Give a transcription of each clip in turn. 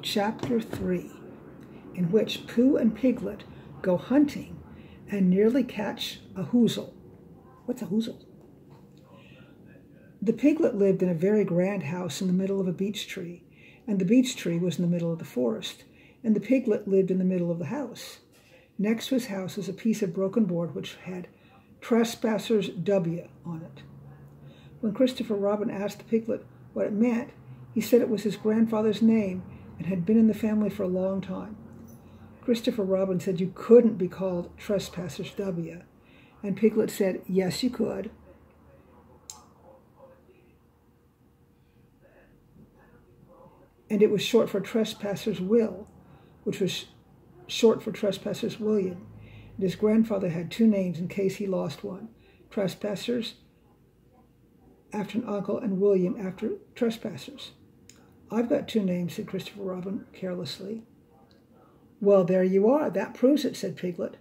Chapter 3, in which Pooh and Piglet go hunting and nearly catch a Whoozle. What's a Whoozle? The Piglet lived in a very grand house in the middle of a beech tree, and the beech tree was in the middle of the forest, and the Piglet lived in the middle of the house. Next to his house was a piece of broken board which had Trespassers W on it. When Christopher Robin asked the Piglet what it meant, he said it was his grandfather's name and had been in the family for a long time. Christopher Robin said you couldn't be called Trespassers W, and Piglet said, yes, you could. And it was short for Trespassers Will, which was short for Trespassers William. And his grandfather had two names in case he lost one, Trespassers after an uncle and William after Trespassers. I've got two names, said Christopher Robin carelessly. Well, there you are. That proves it, said Piglet.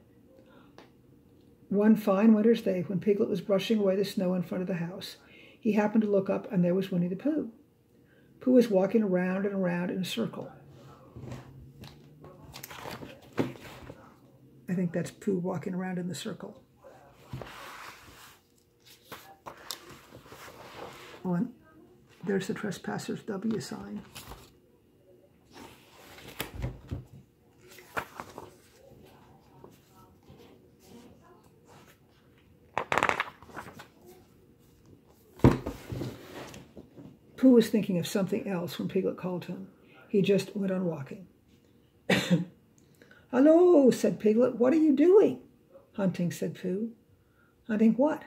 One fine winter's day, when Piglet was brushing away the snow in front of the house, he happened to look up, and there was Winnie the Pooh. Pooh was walking around and around in a circle. I think that's Pooh walking around in the circle. Oh, and there's the Trespassers W sign. Pooh was thinking of something else when Piglet called to him. He just went on walking. Hello, said Piglet. What are you doing? Hunting, said Pooh. Hunting what?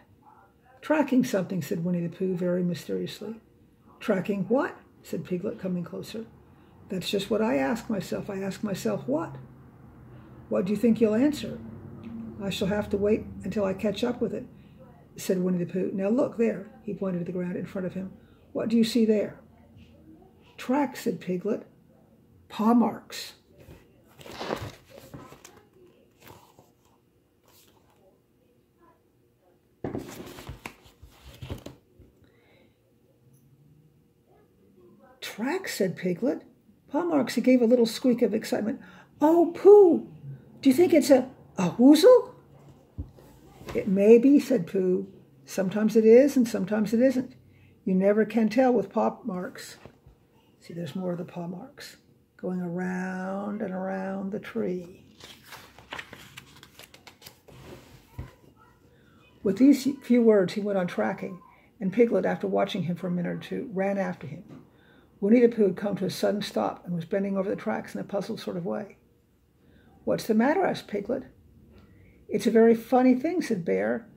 Tracking something, said Winnie the Pooh very mysteriously. Tracking what? Said Piglet, coming closer. That's just what I ask myself. I ask myself what? What do you think you'll answer? I shall have to wait until I catch up with it, said Winnie the Pooh. Now look there. He pointed to the ground in front of him. What do you see there? Tracks, said Piglet. Paw marks. Tracks, said Piglet. Paw marks. He gave a little squeak of excitement. Oh, Pooh, do you think it's a Whoozle? It may be, said Pooh. Sometimes it is and sometimes it isn't. You never can tell with paw marks. See, there's more of the paw marks going around and around the tree. With these few words, he went on tracking, and Piglet, after watching him for a minute or two, ran after him. Winnie the Pooh had come to a sudden stop and was bending over the tracks in a puzzled sort of way. What's the matter? Asked Piglet. It's a very funny thing, said Bear,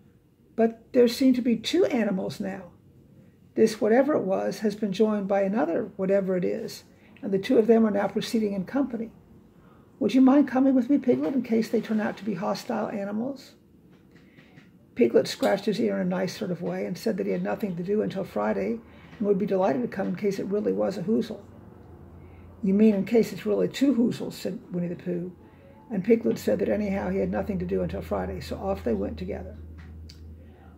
but there seem to be two animals now. This whatever it was has been joined by another whatever it is, and the two of them are now proceeding in company. Would you mind coming with me, Piglet, in case they turn out to be hostile animals? Piglet scratched his ear in a nice sort of way and said that he had nothing to do until Friday and would be delighted to come in case it really was a Whoozle. You mean in case it's really two Whoozles, said Winnie the Pooh, and Piglet said that anyhow he had nothing to do until Friday, so off they went together.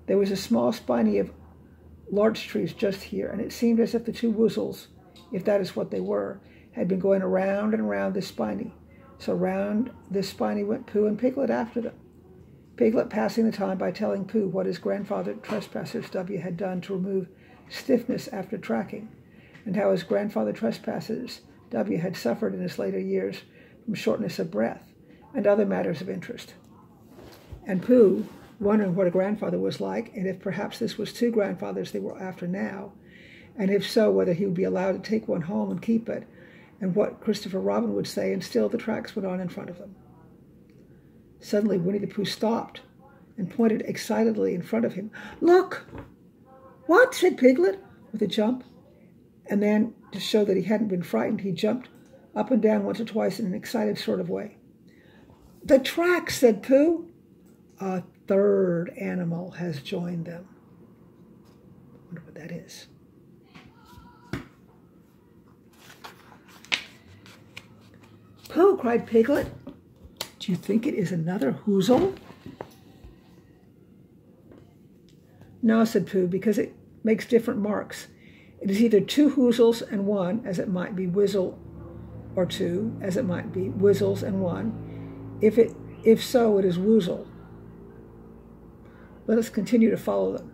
There was a small spiny of larch trees just here, and it seemed as if the two Whoozles, if that is what they were, had been going around and around this spiny. So round this spiny went Pooh and Piglet after them. Piglet passing the time by telling Pooh what his grandfather Trespassers W had done to remove stiffness after tracking, and how his grandfather Trespassers W had suffered in his later years from shortness of breath, and other matters of interest. And Pooh, wondering what a grandfather was like, and if perhaps this was two grandfathers they were after now, and if so, whether he would be allowed to take one home and keep it, and what Christopher Robin would say, and still the tracks went on in front of them. Suddenly Winnie the Pooh stopped and pointed excitedly in front of him. Look! What? Said Piglet with a jump, and then, to show that he hadn't been frightened, he jumped up and down once or twice in an excited sort of way. The tracks, said Pooh. A third animal has joined them. I wonder what that is. Pooh, cried Piglet. Do you think it is another Whoozle? No, said Pooh, because it makes different marks. It is either two Whoozles and one, as it might be Whizzle or two, as it might be, Whizzles and one. If so, it is Whoozle. Let us continue to follow them.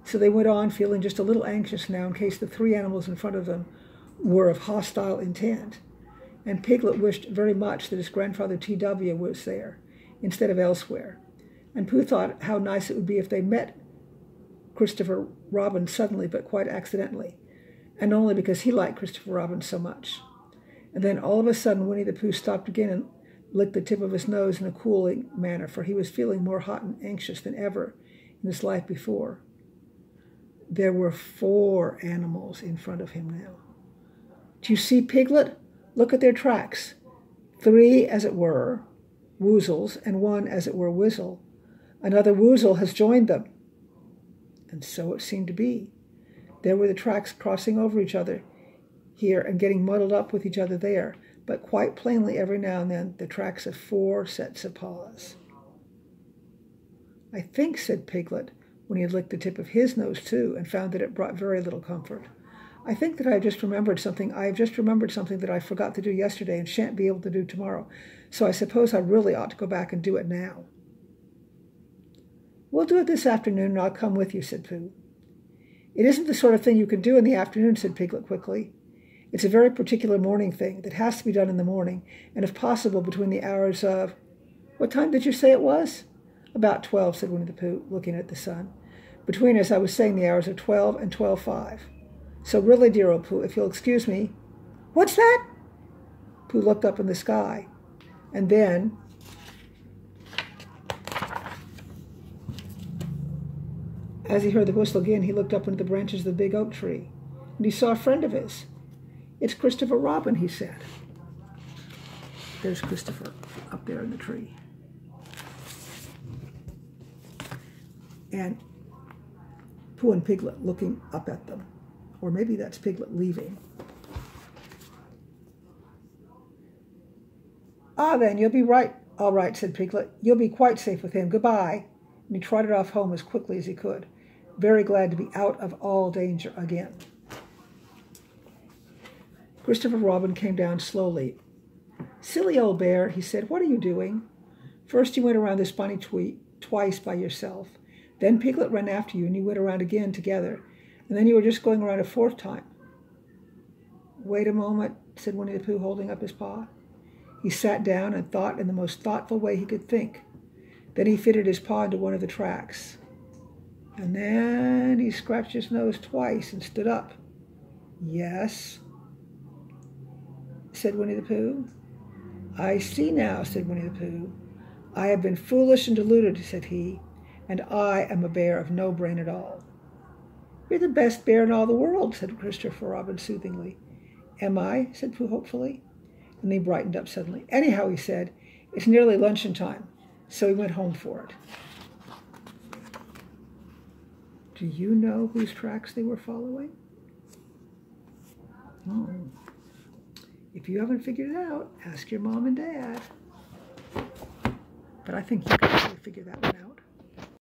So they went on, feeling just a little anxious now in case the three animals in front of them were of hostile intent. And Piglet wished very much that his grandfather T.W. was there instead of elsewhere. And Pooh thought how nice it would be if they met Christopher Robin suddenly, but quite accidentally, and only because he liked Christopher Robin so much. And then all of a sudden, Winnie the Pooh stopped again and licked the tip of his nose in a cooling manner, for he was feeling more hot and anxious than ever in his life before. There were 4 animals in front of him now. Do you see, Piglet? Look at their tracks. 3, as it were, Woozles, and 1, as it were, Whizzle. Another Woozle has joined them. And so it seemed to be. There were the tracks crossing over each other here and getting muddled up with each other there, but quite plainly every now and then the tracks of 4 sets of paws. I think, said Piglet, when he had licked the tip of his nose too and found that it brought very little comfort, I think that I have just remembered something that I forgot to do yesterday and shan't be able to do tomorrow, so I suppose I really ought to go back and do it now. We'll do it this afternoon, and I'll come with you, said Pooh. It isn't the sort of thing you can do in the afternoon, said Piglet quickly. It's a very particular morning thing that has to be done in the morning, and if possible between the hours of— What time did you say it was? About 12, said Winnie the Pooh, looking at the sun. Between us, I was saying the hours of 12 and 12:05. So really, dear old Pooh, if you'll excuse me— What's that? Pooh looked up in the sky, and then— As he heard the whistle again, he looked up into the branches of the big oak tree, and he saw a friend of his. It's Christopher Robin, he said. There's Christopher up there in the tree. And Pooh and Piglet looking up at them. Or maybe that's Piglet leaving. Ah, then, you'll be right. All right, said Piglet. You'll be quite safe with him. Goodbye. And he trotted off home as quickly as he could, very glad to be out of all danger again. Christopher Robin came down slowly. Silly old bear, he said, what are you doing? First you went around this bunny tree twice by yourself. Then Piglet ran after you, and you went around again together. And then you were just going around a 4th time. Wait a moment, said Winnie the Pooh, holding up his paw. He sat down and thought in the most thoughtful way he could think. Then he fitted his paw into one of the tracks. And then he scratched his nose twice and stood up. Yes, said Winnie the Pooh. I see now, said Winnie the Pooh. I have been foolish and deluded, said he, and I am a bear of no brain at all. You're the best bear in all the world, said Christopher Robin soothingly. Am I? Said Pooh hopefully. And he brightened up suddenly. Anyhow, he said, it's nearly luncheon time. So he went home for it. Do you know whose tracks they were following? Oh. If you haven't figured it out, ask your mom and dad. But I think you can really figure that one out.